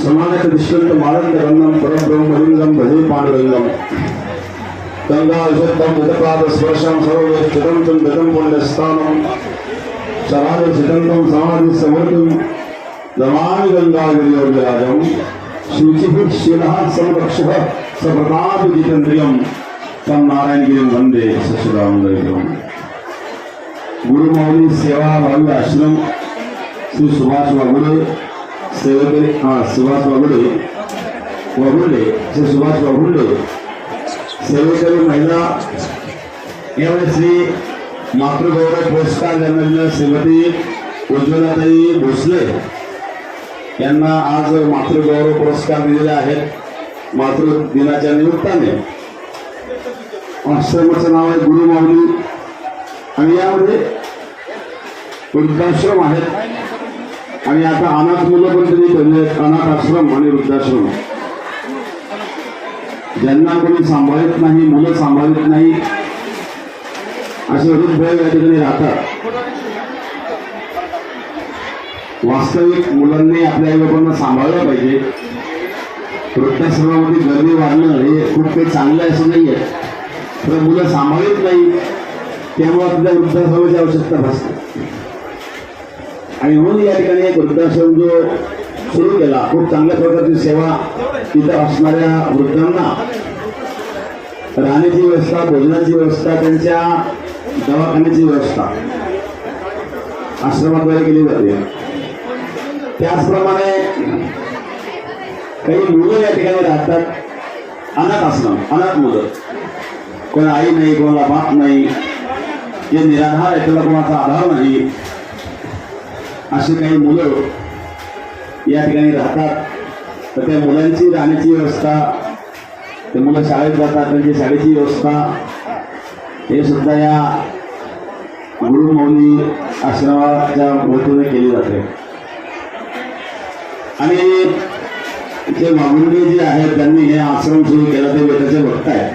समानक दृष्टंत मानंदगंधम परब्रह्मलिंगम भजे पांडुरंगम गंगा विशुद्धम विदपाद स्पर्शम सर्ववेष्टितं तं गतं पुण्यस्थानं चराचर चितंतं समाधि समृद्धं नमामि गंगागिरियोगिराजं शुचिभिः शीलः समदक्षः सप्रताप जितेन्द्रियं तं नारायणगिरिं वन्दे सच्चिदानन्दविग्रहम्। गुरुमौली सेवा भावी आश्रम श्री सुभाष वाघुले सेवेकरी सुभाष वाघुले श्री सुभाष वाघुले सेवेकरी महिला यावेळी श्री मातृगौरव पुरस्कार जन्मदिन श्रीमती उज्ज्वलाताई भोसले यांना आज मातृगौरव पुरस्कार दिलेले आहेत। मातृ दिनाच्या निमित्ताने आश्रमाचं नाव आहे गुरुमौली आणि यामध्ये वृद्धाश्रम आहेत आणि आता अनाथ मुलं पण त्यांनी ठेवले आहेत, अनाथ आश्रम आणि वृद्धाश्रम। ज्यांना कोणी सांभाळत नाही, मुलं सांभाळत नाही असे वृद्ध या ठिकाणी राहतात। वास्तविक मुलांनी आपल्या आई बाबांना सांभाळलं पाहिजे। वृद्धाश्रमामध्ये गर्दी वाढणं हे खूप काही चांगलं आहे असं नाही आहे, तर मुलं सांभाळत नाही त्यामुळे आपल्या वृद्धाश्रमाची आवश्यकता भासते आणि म्हणून या ठिकाणी एक वृद्धाश्रम जो सुरू केला, खूप चांगल्या प्रकारची सेवा तिथं असणाऱ्या वृद्धांना राहण्याची व्यवस्था, भोजनाची व्यवस्था, त्यांच्या दवाखान्याची व्यवस्था आश्रमाद्वारे केली जाते। त्याचप्रमाणे काही मुलं या ठिकाणी राहतात, अनाथ आश्रम, अनाथ मुलं, कोणा आई नाही, कोणाला बाप नाही, जे निराधार आहे, त्याला कोणाचा आधार नाही, अशी काही मुलं या ठिकाणी राहतात। तर त्या मुलांची राहण्याची व्यवस्था, ते मुलं शाळेत जातात त्यांची शाळेची व्यवस्था हे सुद्धा या गुरुमौली आश्रमाच्या वतीने केली जाते। आणि जे मामुंडे जे आहेत त्यांनी हे आश्रम सुरू केला ते त्याचे भक्त आहेत।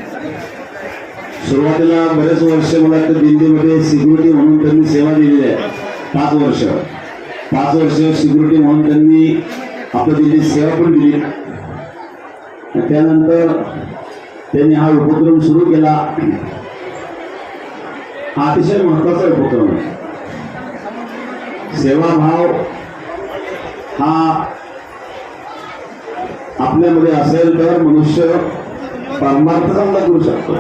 सुरुवातीला बरेच वर्ष मला तर दिल्लीमध्ये सिक्युरिटी म्हणून त्यांनी सेवा दिलेली आहे, 5 वर्ष सिक्युरिटी म्हणून त्यांनी आपल्या दिल्लीत सेवा पण दिली। त्यानंतर त्यांनी हा उपक्रम सुरू केला। हा अतिशय महत्वाचा उपक्रम आहे। सेवाभाव हा आपल्यामध्ये असेल तर मनुष्य परमार्थ चांगला करू शकतो।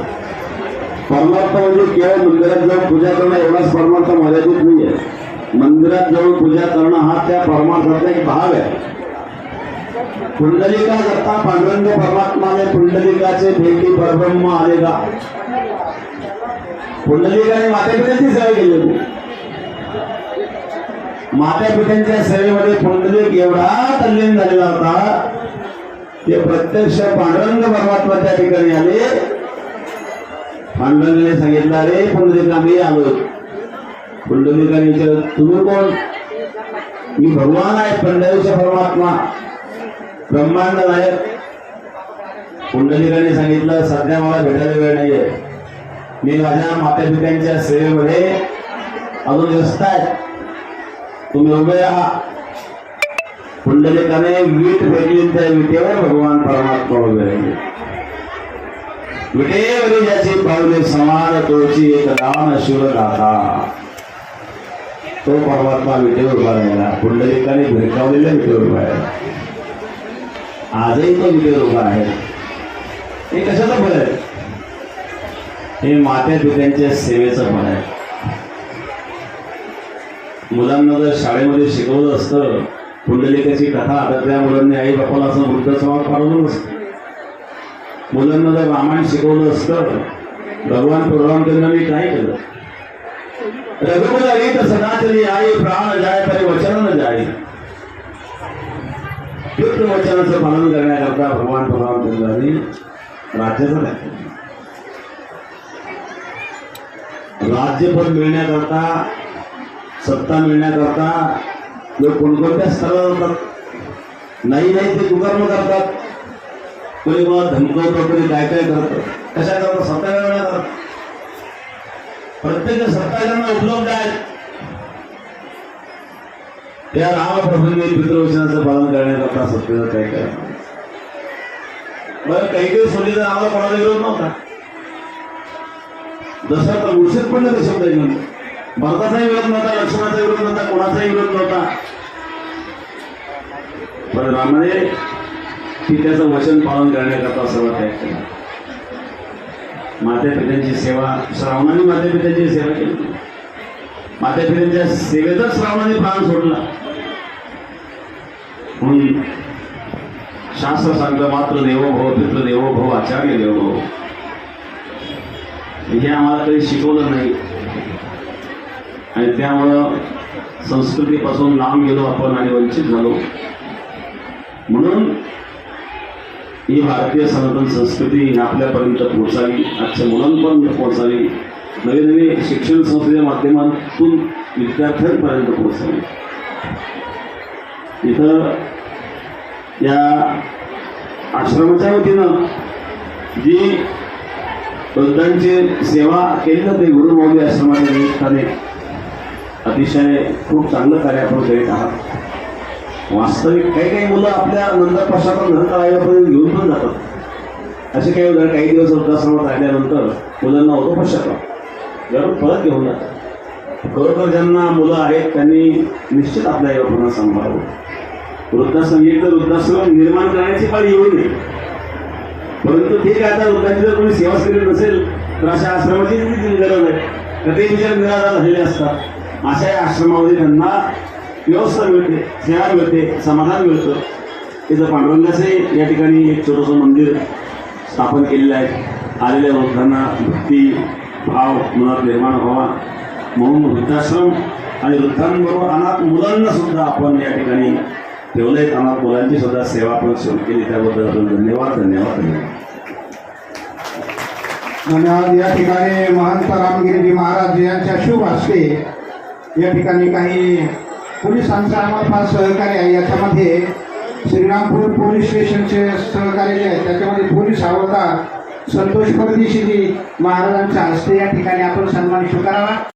परमार्थ म्हणजे केवळ मंदिरात जाऊन पूजा करणं एवढाच परमार्थ मर्यादित नाही आहे। मंदिरात जाऊन पूजा करणं हा त्या परमार्थाचा एक भाग आहे। पुंडलिका दत्ता पांडुरंग परमात्माने पुंडलिकाचे भेटी परब्रह्म आलेगा, पुंडलिकाने मातापित्यांची सेवा केली होती। मातापित्यांच्या सेवेमध्ये पुंडलिक एवढा तल्लीन झालेला होता ते प्रत्यक्ष पांडुरंग परमात्मा त्या ठिकाणी आले। पांडुरंगाने सांगितलं, अरे पुंडलिका मी आलो। पुंडलिकाने विचारलं, तुम्ही कोण? मी भगवान आहे, पंढरीश परमात्मा, ब्रह्मांड नायक। पुंडलिकाने सांगितलं, सध्या मला भेटायला वेळ नाहीये, मी माझ्या मातापित्यांच्या सेवेमध्ये अजून व्यस्त आहे, तुम्ही उभे राहा। पुंडलिकाने वीट फेकली, त्या विटेवर भगवान परमात्मा उभे राहिले। विटेवरी ज्याची पावले समान तोची एक दान शिव गाथा, तो परमात्मा विटेवर उभा राहिला। पुंडलिकाने भिरकावलेल्या विटेवर उभा राहिला, आजही तो विटेवर उभा आहे। हे कशाचं फळ आहे? हे मात्या पित्यांच्या सेवेचं फळ आहे। मुलांना जर शाळेमध्ये शिकवलं असतं पुंडलिकाची कथा, तर त्या मुलांनी आई बापाला असं वृद्धाश्रमात पाठवलं नसतं। मुलांना जर रामायण शिकवलं असतं, भगवान परमात्म्यांनी काय केलं? रघुकुल रीत सदा चली आई, प्राण जाय तरी वचन न जाय। युक्त वचनाचं पालन करण्याकरता भगवान परमात्म्यांनी राज्याचं दाखवलं। राज्यपद मिळण्याकरता, सत्ता मिळण्याकरता लोक कोणकोणत्या स्तरावर जातात? नाही ते कुकर्म करतात, कोणी मला धमकवतं, कोणी काय काय करतं, कशा करतात? सत्ता मिळवण्याकरता। प्रत्येक सत्ता ज्यांना उपलब्ध आहेत त्या रामप्रभूंनी पितृवचनाचं पालन करण्याकरता सत्तेचं काय करा. बरं काही काही सोडली तर आम्हाला कोणाचा विरोध नव्हता. जसं तर उशीर पण नाही शब्द घेऊन भरताचाही विरोध नव्हता, लक्ष्मणाचा विरोध नव्हता, कोणाचाही विरोध नव्हता. पण रामाने पित्याचं वचन पालन करण्याकरता सर्व त्याग केला. माते पित्यांची सेवा, श्रावणाने माते पित्यांची सेवा केली. माते पित्यांच्या सेवेतच श्रावणाने प्राण सोडला. म्हणून शास्त्र सांगतं मात्र देवो भव, पितृ देवो भव, आचार्य देवो भव. हे आम्हाला कधी शिकवलं नाही आणि त्यामुळं संस्कृतीपासून लांब गेलो आपण आणि वंचित झालो. म्हणून ही भारतीय सनातन संस्कृती आपल्यापर्यंत पोहोचावी, आजच्या मुलांपर्यंत पोहोचावी, नवीन नवीन शिक्षण संस्थेच्या माध्यमातून विद्यार्थ्यांपर्यंत पोहोचावी. इथं या आश्रमाच्या वतीनं जी वृद्धांची सेवा केली जाते गुरुमौली आश्रमाच्या निमित्ताने अतिशय खूप चांगलं कार्य आपण करीत आहात. वास्तविक काही काही मुलं आपल्या नंतर पश्चात नंतर आईपर्यंत घेऊन पण जातात. असे काही उदाहरण काही दिवस वृद्धाश्रमात राहिल्यानंतर मुलांना होतो पश्चाताप, घरून परत घेऊन जातात. खरोखर ज्यांना मुलं आहेत त्यांनी निश्चित आपल्या आईबापांना सांभाळावं. वृद्धाश्रम एक तर वृद्धाश्रम निर्माण करण्याची पाळी येऊ नये, परंतु ठीक आहे आता वृद्धांची जर कोणी सेवा केली नसेल तर अशा आश्रमाची गरज आहे. तर ते विचार निराधार झालेले असतात. अशा या आश्रमामध्ये त्यांना व्यवस्था मिळते, सेवा मिळते, समाधान मिळतं. तिथं पांडुरंगाचे या ठिकाणी एक छोटंसं मंदिर स्थापन केलेलं आहे. आलेल्या वृद्धांना भक्ती भाव मनात निर्माण व्हावा म्हणून वृद्धाश्रम आणि वृद्धांबरोबर अनाथ मुलांना सुद्धा आपण या ठिकाणी ठेवलंय. अनाथ मुलांची सुद्धा सेवा आपण सुरू केली, त्याबद्दल आपण धन्यवाद धन्यवाद धन्यवाद. धन्यवाद. या ठिकाणी महंत रामगिरीजी महाराज यांच्या शुभ हस्ते या ठिकाणी काही पोलिसांचा आम्हाला फार सहकार्य आहे. याच्यामध्ये श्रीरामपूर पोलीस स्टेशनचे सहकार्य जे आहे त्याच्यामध्ये पोलीस हवालदार संतोष परदेशीजी महाराजांच्या हस्ते या ठिकाणी आपण सन्मान स्वीकारावा.